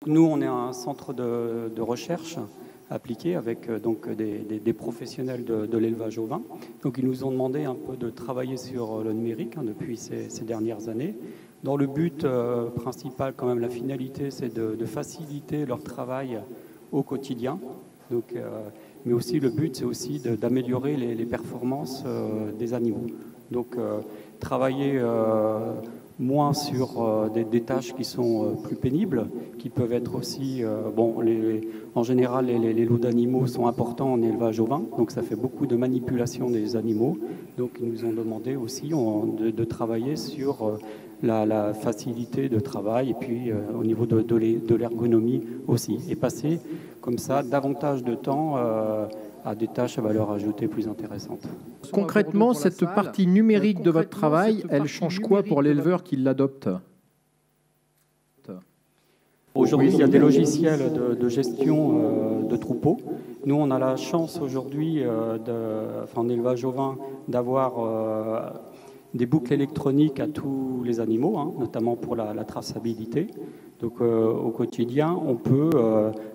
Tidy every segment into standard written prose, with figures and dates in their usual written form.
Nous, on est un centre de recherche appliquée avec donc des professionnels de l'élevage ovin. Donc, ils nous ont demandé un peu de travailler sur le numérique depuis ces dernières années. Dans le but principal, quand même, la finalité, c'est de faciliter leur travail au quotidien. Donc, mais aussi, le but, c'est aussi d'améliorer les performances des animaux. Donc, travailler moins sur des tâches qui sont plus pénibles, qui peuvent être aussi... en général, les lots d'animaux sont importants en élevage ovin, donc ça fait beaucoup de manipulation des animaux. Donc ils nous ont demandé aussi de travailler sur la facilité de travail et puis au niveau de l'ergonomie aussi. Et passer comme ça davantage de temps à des tâches à valeur ajoutée plus intéressantes. Concrètement, cette partie numérique de votre travail, elle change quoi pour l'éleveur qui l'adopte ? Aujourd'hui, il y a des logiciels de gestion de troupeaux. Nous, on a la chance aujourd'hui, en élevage ovin, d'avoir des boucles électroniques à tous les animaux, notamment pour la traçabilité. Donc au quotidien, on peut,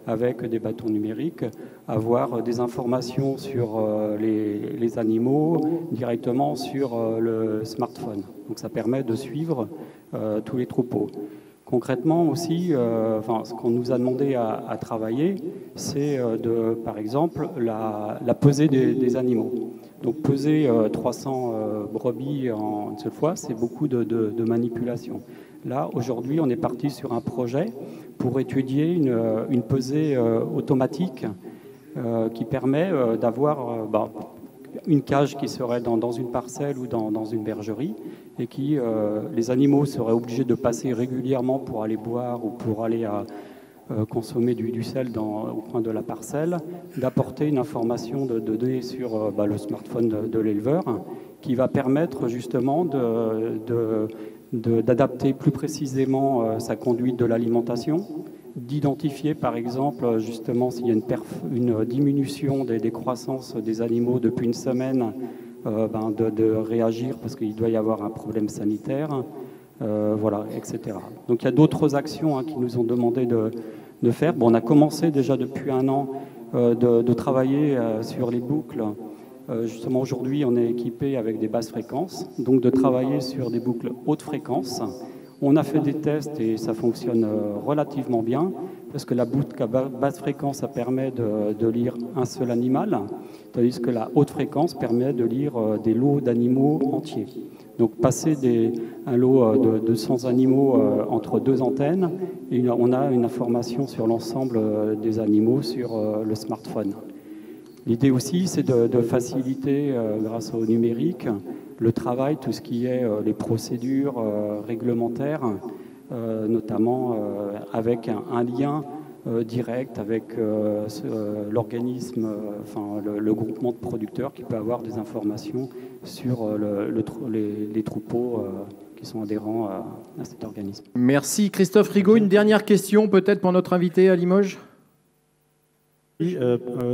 avec des bâtons numériques, avoir des informations sur les animaux directement sur le smartphone. Donc ça permet de suivre tous les troupeaux. Concrètement aussi, ce qu'on nous a demandé à travailler, c'est par exemple, la pesée des animaux. Donc peser 300 brebis en une seule fois, c'est beaucoup de manipulation. Là, aujourd'hui, on est parti sur un projet pour étudier une pesée automatique qui permet d'avoir une cage qui serait dans une parcelle ou dans une bergerie et qui, les animaux seraient obligés de passer régulièrement pour aller boire ou pour aller consommer du sel au coin de la parcelle, d'apporter une information de données sur le smartphone de l'éleveur qui va permettre justement d'adapter plus précisément sa conduite de l'alimentation, d'identifier par exemple justement s'il y a une diminution des croissances des animaux depuis une semaine, de réagir parce qu'il doit y avoir un problème sanitaire, etc. Donc il y a d'autres actions qui nous ont demandé de faire. On a commencé déjà depuis un an de travailler sur les boucles. Justement, aujourd'hui, on est équipé avec des basses fréquences, donc de travailler sur des boucles haute fréquence. On a fait des tests et ça fonctionne relativement bien, parce que la boucle à basse fréquence, ça permet de lire un seul animal, tandis que la haute fréquence permet de lire des lots d'animaux entiers. Donc passer un lot de 100 animaux entre deux antennes, et on a une information sur l'ensemble des animaux sur le smartphone. L'idée aussi, c'est de faciliter, grâce au numérique, le travail, tout ce qui est les procédures réglementaires, notamment avec un lien direct avec l'organisme, le groupement de producteurs qui peut avoir des informations sur les troupeaux qui sont adhérents à cet organisme. Merci Christophe Rigaud. Une dernière question peut-être pour notre invité à Limoges. Oui,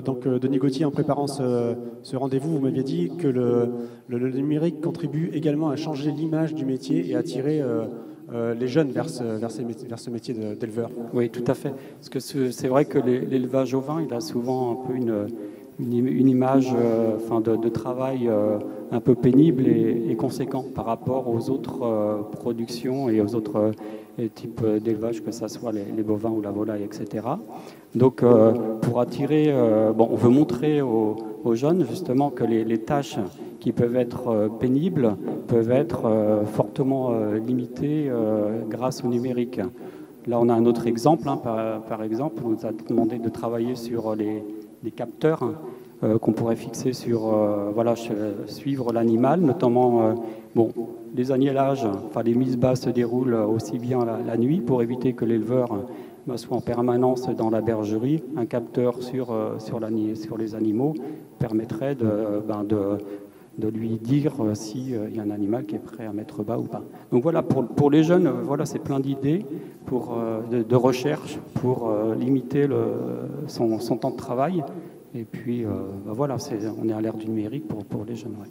donc Denis Gauthier, en préparant ce rendez-vous, vous m'aviez dit que le numérique contribue également à changer l'image du métier et à attirer les jeunes vers ce métier d'éleveur. Oui, tout à fait. Parce que c'est vrai que l'élevage ovin, il a souvent un peu une image de travail un peu pénible et conséquent par rapport aux autres productions et aux autres types d'élevage, que ce soit les bovins ou la volaille, etc. Donc, pour attirer, on veut montrer aux jeunes justement que les tâches qui peuvent être pénibles peuvent être fortement limitées grâce au numérique. Là, on a un autre exemple. Par exemple, on nous a demandé de travailler sur des capteurs qu'on pourrait fixer sur suivre l'animal, notamment les agnelages, les mises bas se déroulent aussi bien la nuit pour éviter que l'éleveur soit en permanence dans la bergerie. Un capteur sur les animaux permettrait de lui dire s'il y a un animal qui est prêt à mettre bas ou pas. Donc voilà, pour les jeunes, c'est plein d'idées de recherche pour limiter son temps de travail. Et puis, on est à l'ère du numérique pour les jeunes. Ouais.